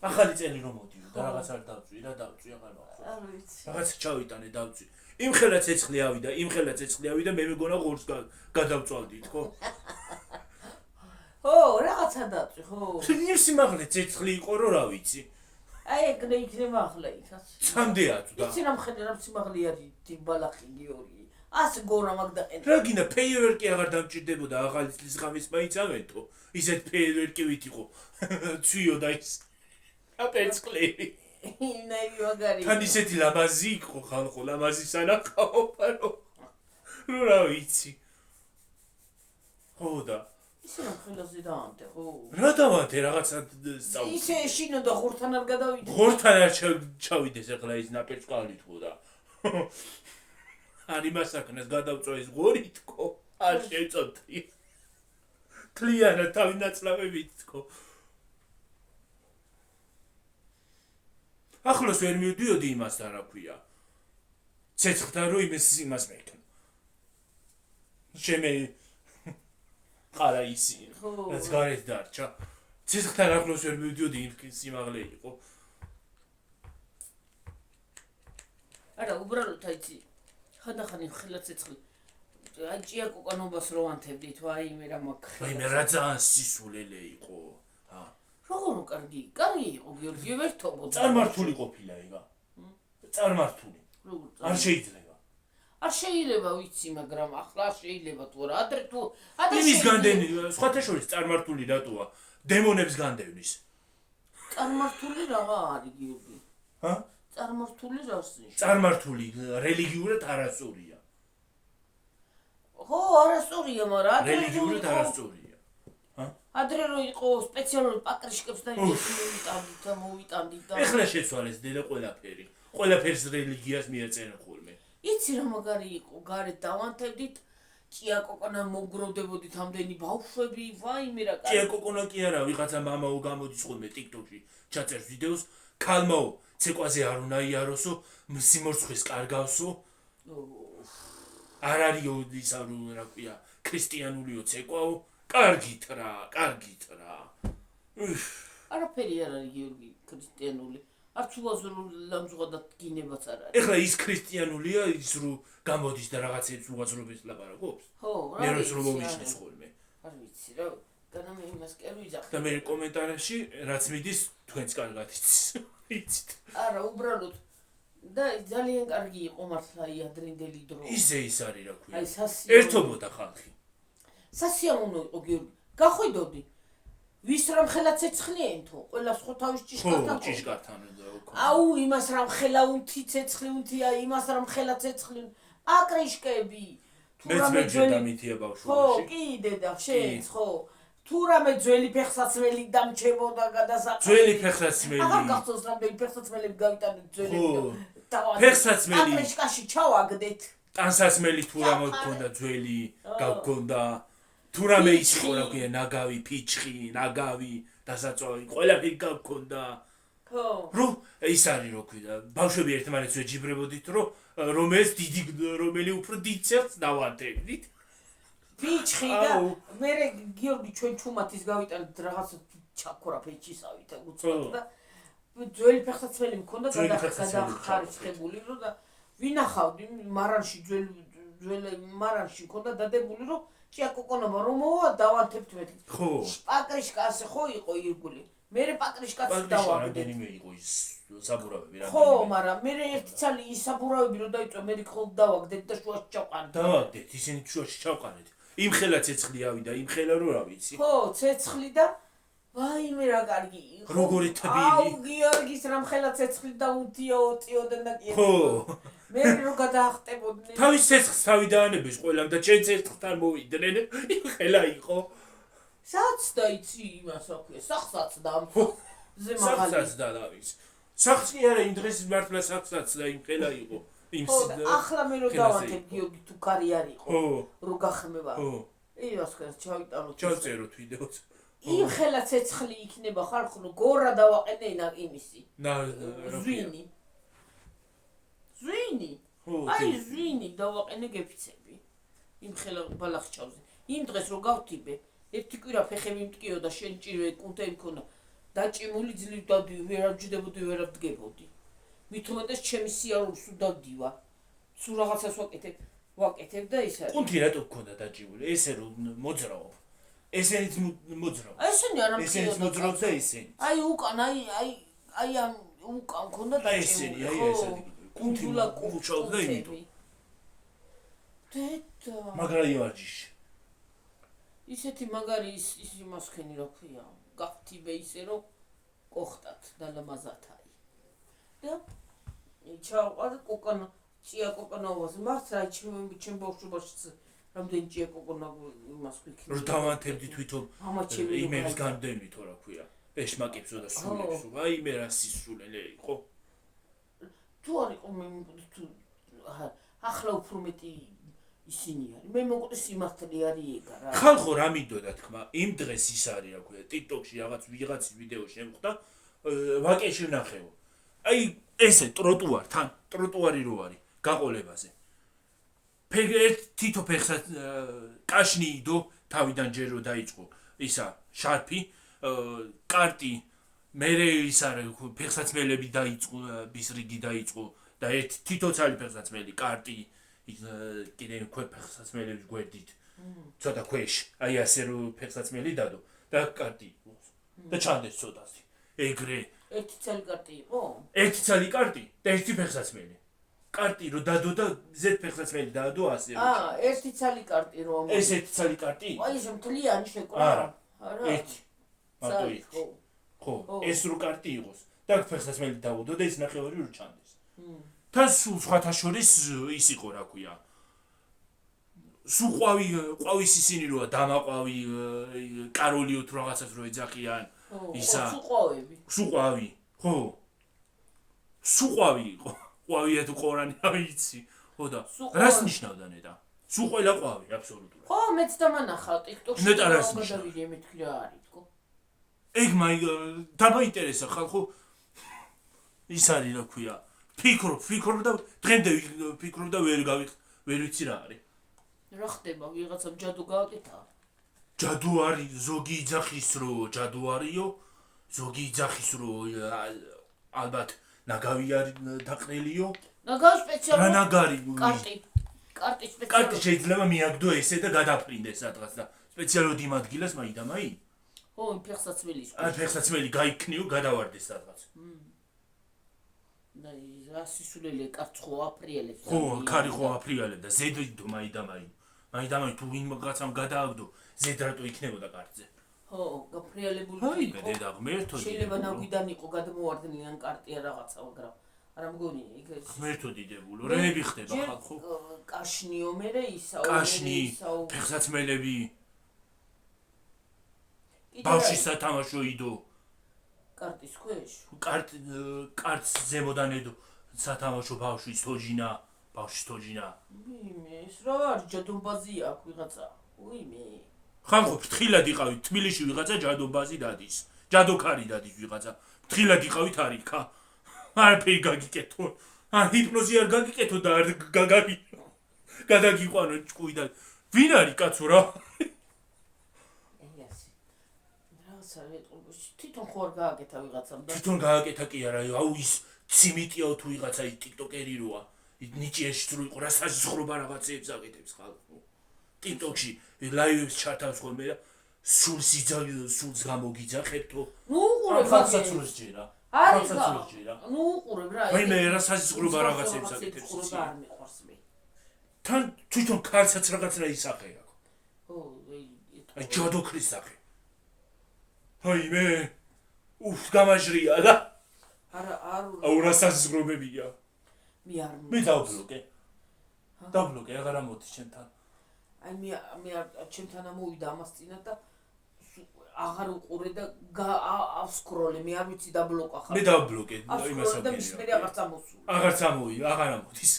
ახალი წელი რომ მოდიო და რაღაც არ დავწვი, რა დავწვი აღარ მახსოვს. არ ვიცი. რაღაც ჩავიტანე დავწვი. იმხელა ცეცხლი ავიდა, იმხელა ცეცხლი ავიდა, მე მეგონა ღორს გადავწვალდით, ხო? ხო, რაღაცა დაწვი, ხო. შენ სიმაღლე ცეცხლი იყო რო რა ვიცი. აი ეგრე იქნება ახლა იქაც. სამდე აწვდა. იცი რა მხედე რა სიმაღლე არის ბალახი გიორგი. ასე გორა მაგ დაყენა. რა გინდა ფეიერვერკი აღარ დამჭირდებოდა ახალი წლის ღამეს მაინც ავენთო. ისეთ ფეიერვერკივით იყო. ცვიო და ის აპერწკლები. ინაი მაგარი. თან ისეთი ლამაზი იყო ხალხო, ლამაზი სანახაო, პარო. რა ვიცი. ხო და ისე რომ ხელაზე დაანტე, ხო? რა დავანთე რაღაცა ისე შინო და ხორთან არ გადავიდე. ხორთან არ ჩავიდეს ახლა ის ნაპერწკალი თქო და. არ იმას აქნას გადავწვა ის ღორი თქო. არ შეწოდრია. თლიანად თავი ნაწლავებით თქო. ახლოს ვერ მივდიოდი იმასთან რა ქვია. ცეცხლთან რომ იმას მეკნა. შემე ყარა ისი. რაც გარეთ დარჩა. ცეცხლთან ახლოს ვერ მივდიოდი იმ სიმაღლე იყო. არა, უბრალოდ აიცი. ხანდახანი ხელა ცეცხლი. აი ჭიაკოკანობას რო ანთებდით, ვაიმე რა მაქვს. ვაიმე რა ძალიან სისულელე იყო. ჰა. როგორ კარგი იყო გიორგი ვერთობოდა. წარმართული ყოფილა იგა. წარმართული. როგორ? არ შეიძლება. არ შეიძლება ვიცი, მაგრამ ახლა არ შეიძლება თუ რა. ადრე თუ იმის განდენი, სხვათა შორის წარმართული რატოა? დემონებს განდევნის. წარმართული რაღა არის გიორგი? ჰა? წარმართული რას ნიშნავს? წარმართული რელიგიურად არასწორია. ხო, არასწორია, მაგრამ რელიგიურად არასწორია. ჰა? ადრე რო იყო სპეციალური პაკრიშკებსთან მოვიტანდით და ეხლა შეცვალეს დედა ყველაფერი. ყველაფერს რელიგიას მიეწერენ ხოლმე. იცი რა მაგარი იყო, გარეთ დავანთებდით, ჭიაკოკონა მოგროვდებოდით ამდენი ბავშვები, ვაიმე რა კარგი. ჭიაკოკონა კი არა, ვიღაცა მამაო გამოდის ხოლმე TikTok-ში, ჩაწერს ვიდეოს, ქალმაო, ცეკვაზე არ უნდა იაროსო, სიმორცხეს კარგავსო. არ არისო ისა რა ქვია, ქრისტიანულიო ცეკვაო, კარგით რა. არაფერი არ არის გიორგი ქრისტიანული. არც უაზრულ ლამზღადად გინებაც არ არის. ეხლა ის ქრისტიანულია, ის რო გამოდის და რაღაცებს უაზრობებს ლაპარაკობს. ხო, რა მე ვიცი. რო მომიშნეს ხოლმე. არ ვიცი რა. განა მე იმას კი არ ვიძახი. და მე კომენტარებში რაც მიდის, თქვენც კარგად იცით. არა, უბრალოდ და ძალიან კარგი იყო მართლა აი ადრინდელი დრო. ისე ის არის რა ქვია. აი სასიამოვნო. ერთობოდა ხალხი. სასიამოვნო იყო გიორგი. გახვიდოდი. ვის რამ ხელა ცეცხლიენთო? ყველას ხო თავის ჭიშკართან. ხო, ჭიშკართან და აუ, იმას რამ ხელა უნთი ცეცხლი უნთი, აი იმას რამ ხელა ცეცხლი. აკრიშკები. თუ რამე ძველი დამითია ხო, ბავშვობაში. კიდე და შენც ხო. თუ რამე ძველი ფეხსაცმელი დამჩებოდა გადასაყრელი. ძველი ფეხსაცმელი. აღარ გახსოვს რამდენი ფეხსაცმელები გავიტანეთ ძველი. ხო. დავადი. ფეხსაცმელი. აკრიშკაში ჩავაგდეთ. ტანსაცმელი თუ რა მოგქონდა ძველი, გაგქონდა. თუ რამე ის იყო რა ქვია, ნაგავი, ფიჩხი, ნაგავი, დასაწვავი, ყველაფერი გაგქონდა. ხო. რო ის არის რო ქვია, ბავშვები ერთმანეთს ვეჯიბრებოდით, რომელი უფრო დიდ ცეცხლს დავანთებდით. ფიჩხი და მე გიორგი ჩვენ ჩუმათის გავიტანეთ რაღაცა ჩაქორა ფეჩისავით უცბად და ძველი ფეხსაცმელი მქონდა გადახარისხებული რო და ვინახავდი მარანში ძველი მარანში მქონდა დადებული რო ჭიაკოკონობა რომ მოვა დავანთებთ მე. ხო. პაკრიშკა ასე ხო იყო ირგული. მე პაკრიშკაც დავაგდე. რამდენიმე იყო ის საბურავები რა. ხო, მაგრამ მე ერთი ცალი ის საბურავები რო დაიწვა მე ხოლმე დავაგდეთ და შუაში ჩავყანეთ. დავაგდეთ, ისინი შუაში ჩავყანეთ. იმ ხელა ცეცხლი ავიდა, იმ ხელა რო რა ვიცი. ხო, ცეცხლი და ვაიმე რა კარგი იყო. როგორი თბილი. აუ, გიორგის რამ ხელა ცეცხლი დაუნთია ოტიოდან და კი. ხო. მე რო გადაახტებოდნენ. თავის ცეცხლს თავი დაანებეს ყველამ და ჩემ ცეცხლთან მოვიდნენ. იმ ხელა იყო. საც დაიცი იმას რა ქვია, სახსაც და ზე მაღალი. სახსაც და დავის. სახს კი არა, იმ დღეს მართლა სახსაც და იმ ხელა იყო. ხო, ახლა მე რო დავანთებ გიორგი თუ კარი არ იყო. ხო. რო გახმება. ხო. იასკას ჩავიტანოთ. ჩავწეროთ ვიდეოც. იმ ხელა ცეცხლი იქნება ხალხო, რომ გორა დავაყენე იმისი. ზვინი. ზვინი. აი ზვინი დავაყენე გეფიცები. იმ ხელა ბალახჩავზე. იმ დღეს რო გავთიბე, ერთი კვირა ფეხები მტკიოდა, შენ ჭირვე კუნთები მქონდა. დაჭიმული ძლივ დავდი, ვერ ამჯდებოდი, ვერ ამდგებოდი. მithumedes ჩემი სიარულს უდავდივა. სულ რაღაცას ვაკეთებ და ის არის. კუნთი რატო გქონდა დაჭიმული? ესე რომ მოძრაობ. ესენიც მოძრავ. ესენი არ ამხილა. ესენიც მოძრავ და ესენი. აი უკან, აი ამ უკან მქონდა და ესენი, აი ესენი. კუნთი მუშაობდა იმიტომ. დედა მაგრა ივარჯიში ისეთი მაგარი ის იმასქენი რა ქვია გაფთიბე ისე რომ კოხტათ დალამაზათაი და ჩავყარ კოკონა ჭია კოკონაობას მართ რა ჩემ ბავშვობაში რამდენი ჭია კოკონა იმას ვიქნა რომ დავანთებდი თვითონ მამა ჩემი იმებს გამდენვით რა ქვია პეშმაკებსო და სულებსო აი მე რა სისულელე იყო თუ არ იყო მე თუ ახლა უფრო მეტი ისინი არის მე მოკდეს იმართლი არის ეგა რა ხალხო რა მინდოდა თქმა იმ დღეს ის არის რა ქვია TikTok-ში ვიღაცის ვიდეო შემხვდა ვაკეში ვნახეო აი ესე ტროტუარი რო არის გაყოლებაზე თითო ფეხსაც კაშნიიდო თავიდან ჯერ რო დაიწყო ისა შარფი კარტი მერე ის არის ფეხსაცმელები დაიწყო ბისრიგი დაიწყო და თითო ცალი ფეხსაცმელი კარტი კიდე ფეხსაცმელების გვერდით ცოტა ქვეშ აი ასე რო ფეხსაცმელი დადო და კარტი და ჩანდეს ცოტასი ეგრე ერთი ცალი კარტი იყო ერთი ცალი კარტი და ერთი ფეხსაცმელი კარტი რო დადო და ზედ ფეხსაცმელი დადო ასე ერთი ცალი კარტი რომ ეს ერთი ცალი კარტი აი ეს მთლიანი შეკრა არა ერთი მარტო ერთი ხო ეს რო კარტი იყოს და ფეხსაცმელი დავუდო და ის ნახევარი რო ჩანდეს თან სულ სხვათა შორის ის იყო რა ქვია სულ ყვავის ისინი როა დამაყვავი კაროლიო თუ რაღაცას რო ეძახიან ისა სულ ყვავი ხო სულ ყვავი იყო ყვავია თუ ყორანი რა ვიცი ხო და რას ნიშნავდა ნეტა სულ ყველა ყვავი აბსოლუტურად ხო მეც დამანახა TikTok-ში ნეტა რას გადავიდე მეთქი რა არის თქო ეგ დამაინტერესა ხალხო ის არის რა ქვია ფიქრობ და დღემდე ვფიქრობ და ვერ ვიცი რა არის რა ხდება ვიღაცამ ჯადო გააკეთა ჯადო არის ზოგი იძახის რო ჯადო არისო ზოგი იძახის რო ალბათ ნაგავი არის დაყრელიო ნაგავი სპეციალური რა ნაგარი კარტი სპეციალური კარტი შეიძლება მიაგდო ესე და გადაფრინდეს სადღაც და სპეციალურად იმ ადგილას მაიდამაი ხო იმ ფეხსაცმელის აი ფეხსაცმელი გაიქნიო გადავარდეს სადღაც და რა სისულელე კარტს ხო აფრიალებს ხო კარი ხო აფრიალებს და ზედვიდო მაიდამაი თუ ვინმეღაცამ გადააგდო ზედ რატო იქნებოდა კარტზე ხო გაფრიალებული აი დედა ღმერთო შეიძლება ნაგვიდან იყო გადმოვარდნიან კარტი რაღაცა მაგრამ არა მგონი ეგ ღმერთო დიდებულო რები ხდება ხალხო კაშნიო მერე ისაო კაშნი ფეხსაცმელები ბავშვის სათამაშო იდო კარტის ქვეშ კარტს ზემოდან ედო სათამაშო ბავშვის თოჯინა ვიმე ეს რა არის ჯადობაზია აქ ვიღაცა ვიმე ხალხო ფრთხილად იყავით თბილისში ვიღაცა ჯადობაზი დადის ჯადოქარი დადის ვიღაცა ფრთხილად იყავით არიქა არაფერი გაგიკეთო ჰიპნოზი არ გაგიკეთო და არ გადაგიყვანო ჭკუიდან ვინ არის კაცო რა თვითონ ხო არ გააკეთა ვიღაცამ და თვითონ გააკეთა კი არა აუ ის ციმიტიაო თუ ვიღაცა ის TikTok-ერი როა ნიჭიერში რო იყო რა საზღრობა რაღაცეებს აკეთებს ხალხო TikTok-ში ლაივებს ჩართავს ხოლმე და სულს გამოგიძახებთო ნუ უყურებ ხალხსაცურს ჯერა ნუ უყურებ რა მე რა საზღრობა რაღაცეებს აკეთებს ის არ მიყვარს მე თან თვითონ ქალსაც რაღაც რა ისახე აქ ო აი ჯადოქრის სახე აი მე გამაჟრია და არა აუ რა საზღრობებია მე დავბლოკე აღარ ამოდის ჩემთან აი მე ჩემთან ამოვიდა ამას წინა და აღარ უყურე და ავსკროლე მე არ ვიცი დაბლოკა ხარ მე დავბლოკე იმას და მის მე აღარც ამოდის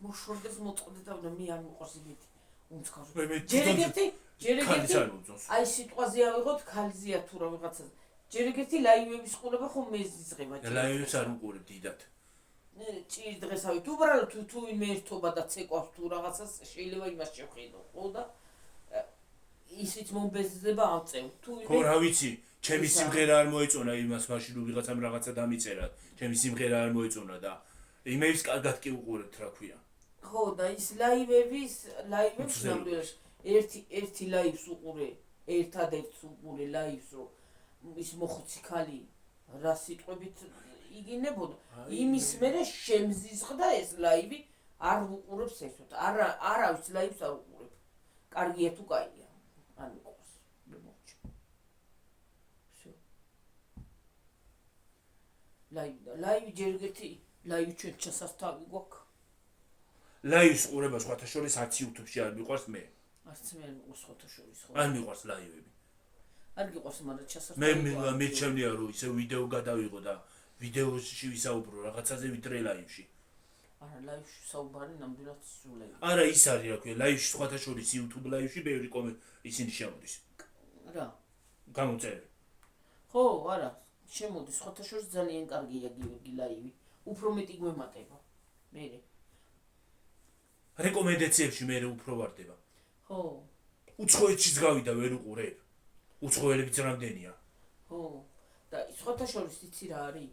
მოშორდეს მოწყდა და მე არ მიყვარს იმეთი უმცქარს მე ჯერ აი სიტყვაზე ავიღოთ ქალზია თუ რა ვიღაცა ჯერ ერთი ლაივების ყურება ხო მეზიზღება ლაივებს არ უყურებ დიდად ჭირ დღესავით უბრალოდ თუ ვინმე ერთობა და ცეკვავს თუ რაღაცას შეიძლება იმას შევხედო ხო და ისიც მომბეზდება ამწევ თუ ხო რა ვიცი ჩემი სიმღერა არ მოეწონა იმას მაშინ რომ ვიღაცამ რაღაცა დამიწერა ჩემი სიმღერა არ მოეწონა და იმეებს კარგად კი უყურებთ რა ქვია ხო და ის ლაივებს ნამდვილად ერთი ლაივს უყურე ერთადერთს უყურე ლაივს რომ ის მოხუცი ხალი რა სიტყვებით იგინებოდა იმის მერე შემზიზღდა ეს ლაივი არ უყურებს ერთოდ. არავის ლაივს არ უყურებ. კარგია თუ კაია. არ მიყვარს. მე მოვჭი. всё. ლაივი ჯერ ერთი ლაივი ჩვენ ჩასასთავი გვაქვს. ლაივის ყურება სხვათა შორის არც YouTube-ში არ მიყვარს მე. არც მე არ მიყვარს სხვათა შორის ხო. არ მიყვარს ლაივები. არ გიყვარს, მაგრამ ჩასასწავლი. მე ჩემნია რომ ისე ვიდეო გადავიღო და ვიდეოში ვისაუბრო რაღაცაზე ვიდრე ლაივში. არა, ლაივში საუბარი ნამდვილად სულელი. არა, ის არის რა ქვია, ლაივში სხვათა შორის YouTube ლაივში ბევრი ისინი შემოდის. რა? გამოწერე. ხო, არა, შემოდის სხვათა შორის ძალიან კარგია გიორგი ლაივი. უფრო მეტი გვემატება. მე რეკომენდაციებში მე უფრო ვარდება. ხო. უცხოეთშიც გავიდა ვერ უყურებ. უცხოელებიც რამდენია? ხო. და სხვათა შორის იცი რა არის?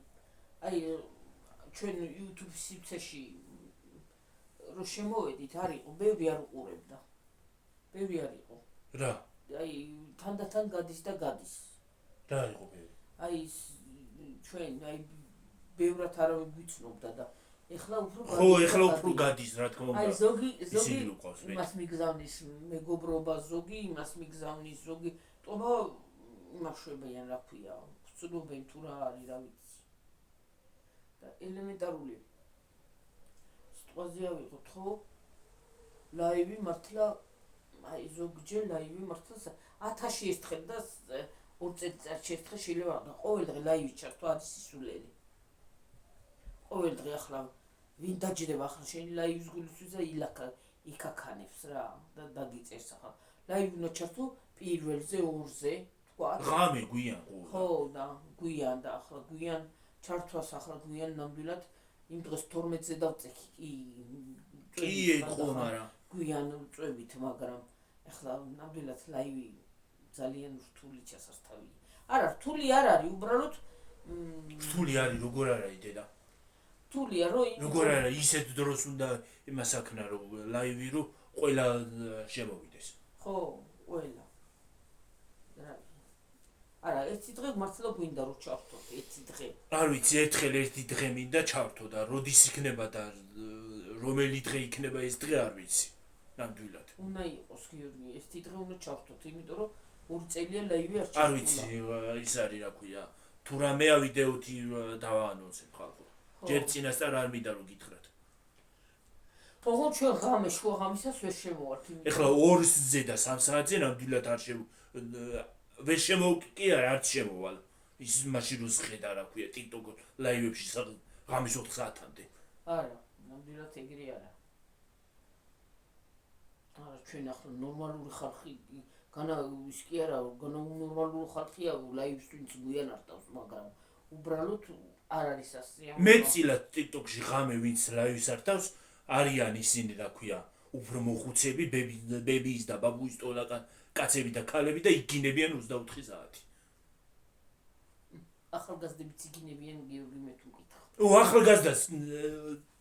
აი ჩვენ YouTube სივრცეში რო შემოვედით, არისო, ბევრი არ უყურებდა. ბევრი არისო. რა? აი თანდათან გადის და გადის. რა იყო ბევრი? აი ჩვენ აი ბევრად არავინ გვიცნობდა და ეხლა უფრო ხო, ეხლა უფრო გადის, რა თქმა უნდა. აი ზოგი იმას მიგზავნის მეგობრობა, ზოგი იმას მიგზავნის, ზოგი ტობა იმაშვებიან, რა ქვია, ვწნობენ თუ რა არის, რა ვიცი. და ელემენტარული სიტყვაზე ავიღოთ, ხო? ლაივი მართლა აი ზოგჯერ ლაივი მართლა 1000-ში ერთხელ და 2 წელიწადში ერთხელ შეიძლება და ყოველ დღე ლაივი ჩართო არის სისულელი. ყოველ დღე ახლა ვინ დაჯდება ახლა შენი ლაივის გულისთვის და იკაკანებს რა და დაგიწერს ახლა. ლაივი უნდა ჩართო პირველზე, 2-ზე, თქვა. ღამე გვიან ყურა. ხო და გვიან და ახლა გვიან ჩართვას ახლა გვიან ნამდვილად იმ დღეს 12-ზე დავწექი კი ხო, მაგრამ გვიან წვევით, მაგრამ ახლა ნამდვილად ლაივი ძალიან რთული ჩასასთავია. არა, რთული არ არის, უბრალოდ რთული არის, როგორ არა იდედა. რთულია, რომ როგორ არა ისეთ დროს უნდა იმას აქნა, რომ ლაივი რო ყველა შემოვიდეს. ხო, ყველა. არა, ერთი დღე მართლა გვინდა რომ ჩავთოთ, ერთი დღე. არ ვიცი, ერთხელ ერთი დღე მინდა ჩავთო და როდის იქნება და რომელი დღე იქნება ეს დღე არ ვიცი. ნამდვილად. უნდა იყოს გიორგი, ერთი დღე უნდა ჩავთოთ, იმიტომ რომ 2 წელია ლაივი არ არ ვიცი, ის არის რა ქვია. თუ რამეა ვიდეოთი დავაანონსებ ხალხო. ჯერ წინასწარ არ მინდა რომ გითხრათ. ოღონდ ჩვენ ღამე შუა ღამისას ვერ შემოვართ. ეხლა 2-ზე და 3 საათზე ნამდვილად არ ვერ შემოვკი არც შემოვალ. ის მაშინ რო შეხედა რა ქვია TikTok ლაივებში ღამის 4 საათამდე. არა, ნამდვილად ეგრე არა. არა, ჩვენ ახლა ნორმალური ხალხი ის კი არა, ნორმალური ხალხია ლაივს ვინც გვიან არტავს, მაგრამ უბრალოდ არ არის ასეა. მეტწილად TikTok-ში ღამე ვინც ლაივს არტავს, არიან ისინი რა ქვია, უფრო მოხუცები, ბებიის და ბაბუის ტოლაკა კაცები და ქალები და იგინებიან 24 საათი. ახალგაზრდებიც იგინებიან გიორგი მე თუ მკითხა. ახალგაზრდას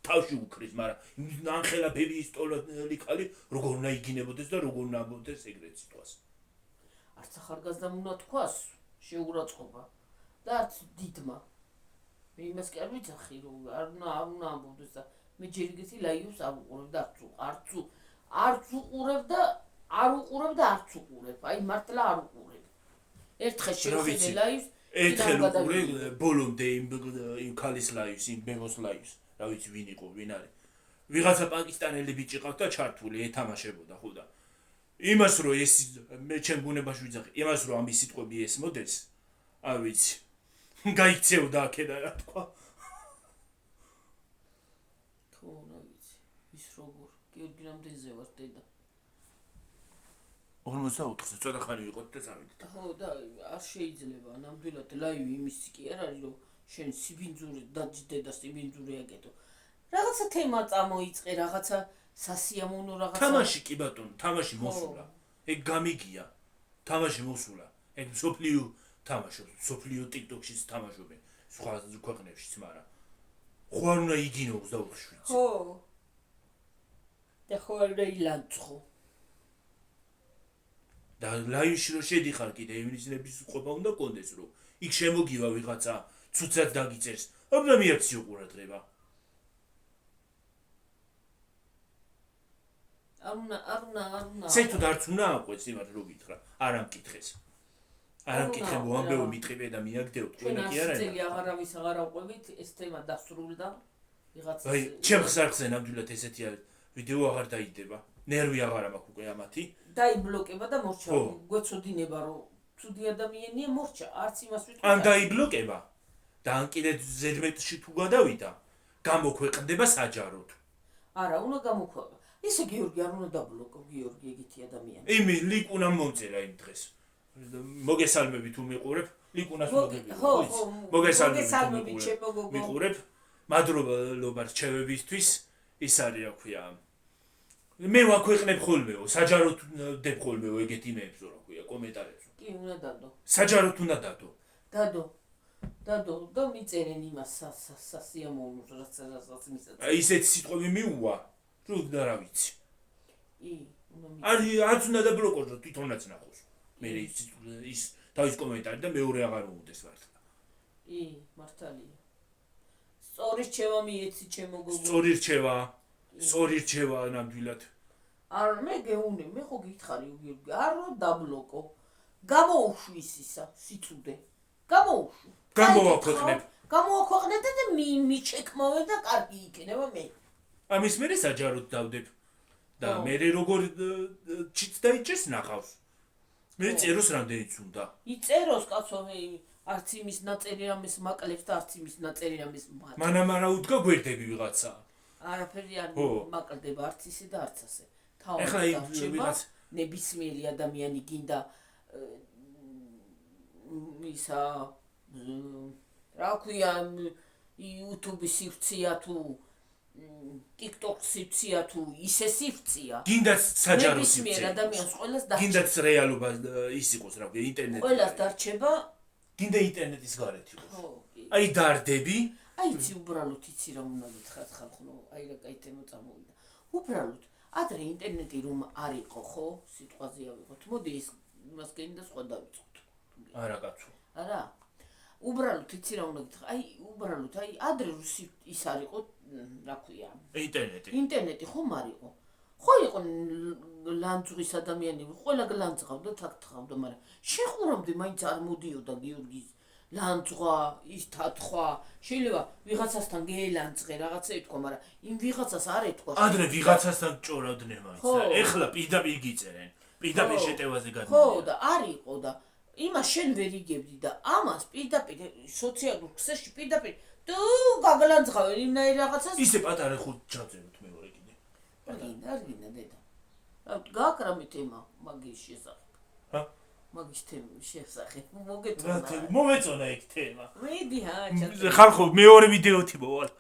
თავში უკრის, მაგრამ ანხელა ბებიის ტოლაკი ქალი როგორ უნდა იგინებოდეს და როგორ უნდა ამბობდეს ეგრეთ სიტყვას. არც ახალგაზრდამ უნდა თქვას შეურაცხყოფა და არც დიდმა. მე იმას კი არ ვიცახი რომ არ უნდა ამბობდეს და მე ჯერ ეგეთი ლაივს არ უყურებ და არც უყურებ და არ უყურებ და არც უყურებ. აი მართლა არ უყურებ. ერთხელ შევხედე ლაივს, ერთხელ უყურე ბოლომდე იმ ქალის ლაივს, იმ ბებოს ლაივს. რა ვიცი ვინ იყო, ვინ არის. ვიღაცა პაკისტანელი ბიჭი ყავდა და ჩართული ეთამაშებოდა ხო და იმას რომ ეს მე ჩემ ბუნებაში ვიძახი, იმას რომ ამის სიტყვები ესმოდეს, არ ვიცი. გაიქცევდა აქედა რა თქვა. ხო, რა ვიცი. ის როგორ გიორგი რამდენზე ვარ დედა? 44-ზე ცოტა ხანი ვიყოთ და წავიდეთ. ხო და არ შეიძლება ნამდვილად ლაივი იმის კი არ არის რომ შენ სიბინძური დაჯდე და სიბინძური აკეთო. რაღაცა თემა წამოიწყე, რაღაცა სასიამოვნო რაღაცა. თამაში კი ბატონო, თამაში მოსულა. ეგ გამიგია. თამაში მოსულა. ეგ სოფლიო თამაშობს, სოფლიო TikTok-ში თამაშობენ. სხვა ქვეყნებშიც, მაგრამ ხო არ უნდა იგინო 24-ში. ხო. და ხო არ უნდა ილანცხო. და ლაივში რო შედიხარ კიდე ემინიზნების ყოფა უნდა კონდეს რომ იქ შემოგივა ვიღაცა ცუცად დაგიწერს. არ უნდა მიაქციო ყურადღება. არ საერთოდ არც უნდა აყვეს იმათ რო გითხრა არ ამკითხეს არ ამკითხე მოამბეო მიტყიბე და მიაგდეოთ ყველა კი არა წელი აღარავის აღარ აყვებით ეს თემა დასრულდა ვიღაც აი ჩემ ხსარხზე ნამდვილად ესეთი ვიდეო აღარ დაიდება ნერვი აღარ მაქვს უკვე ამათი დაიბლოკება და მორჩა გვეცოდინება რომ ცუდი ადამიანია მორჩა არც იმას ვიტყვი ან დაიბლოკება და ან კიდე ზედმეტში თუ გადავიდა გამოქვეყნდება საჯაროდ არა უნდა გამოქვეყნდება ისე გიორგი არ უნდა დაბლოკო გიორგი ეგეთი ადამიანი იმი ლიკ უნდა მომწერა იმ დღეს მოგესალმები თუ მიყურებ ლიკუნას მოგები ხო მოგესალმები მიყურებ მადლობა რჩევებისთვის ის არის რა ქვია მე ვაქვეყნებ ხოლმეო საჯაროდ დებ ხოლმეო ეგეთ იმეებს რა ქვია კომენტარებს კი უნდა დადო საჯაროდ უნდა დადო და მიწერენ იმას სასიამოვნოს რაც მისაწევს აი ისეთი სიტყვები მიუვა რო და რა ვიცი კი არც უნდა დაბლოკოს რომ თვითონაც ნახოს მე ის თავის კომენტარი და მეორე აღარ მოუდეს მართლა კი მართალია სწორი რჩევა მიეცი ჩემო გოგო სწორი რჩევა ნამდვილად არ მე გეუნე მე ხო გითხარი გიორგი არ რომ დაბლოკო გამოუშვი ისა სიცუდე გამოაქვეყნებ და მიჩეკმავე და კარგი იქნება მე ამის მერე საჯაროდ დავდებ და მე როგორ ჩიც დაიჭერს ნახავს მე წეროს რამდენიც უნდა იწეროს კაცო მე არც იმის ნაწერი ამის მაკლებს და არც იმის ნაწერი ამის მანამ არა უდგა გვერდები ვიღაცა არაფერი არ მაკლდება არც ისე და არც ასე ეხლა ვიღაც ნებისმიერი ადამიანი გინდა ისა რა ქვია YouTube-ის სივრცეა თუ TikTok-ის სივრცეა თუ ისე სივრცეა გინდაც საჯარო ნებისმიერ ადამიანს ყველას დარჩება გინდაც რეალობა ის იყოს რა ქვია ინტერნეტი ყველას დარჩება გინდა ინტერნეტის გარეთ იყოს აი დარდები აი იცი უბრალოდ იცი რა უნდა გითხრათ ხალხო აი რა კაი თემა წამოვიდა უბრალოდ ადრე ინტერნეტი რომ არ იყო ხო სიტყვაზე ავიღოთ მოდი ის იმას გენდა სხვა დავიწყოთ არა კაცო არა უბრალოდ იცი რა უნდა გითხრა აი უბრალოდ აი ადრე რუსი ის არ იყო რა ქვია ინტერნეტი ხომ არ იყო ხო იყო ლანძღვის ადამიანები ყველა გლანძღავდა თქთქავდა მაგრამ შეხურამდე მაინც არ მოდიოდა გიორგის ლანძღვა ის თათხვა შეიძლება ვიღაცასთან გეელანძღე რაღაცა ეთქვა მაგრამ იმ ვიღაცას არ ეთქვა ადრე ვიღაცასთან ჭორავდნენ მაინც ეხლა პირდაპირ გიწერენ პირდაპირ შეტევაზე გადმოდი ხო და არ იყო და იმას შენ ვერ იგებდი და ამას პირდაპირ სოციალურ ქსელში პირდაპირ თუ გაგლანძღავენ იმნაირ რაღაცას ისე პატარა ხუთ ჩაწეროთ მეორე კიდე არ გინდა დედა გაკრამი თემა მაგის შესახებ მაგის თემის შესახებ მოგეწონა მომეწონა ეგ თემა მედი ხალხო ხალხო მეორე ვიდეოთი მოვალ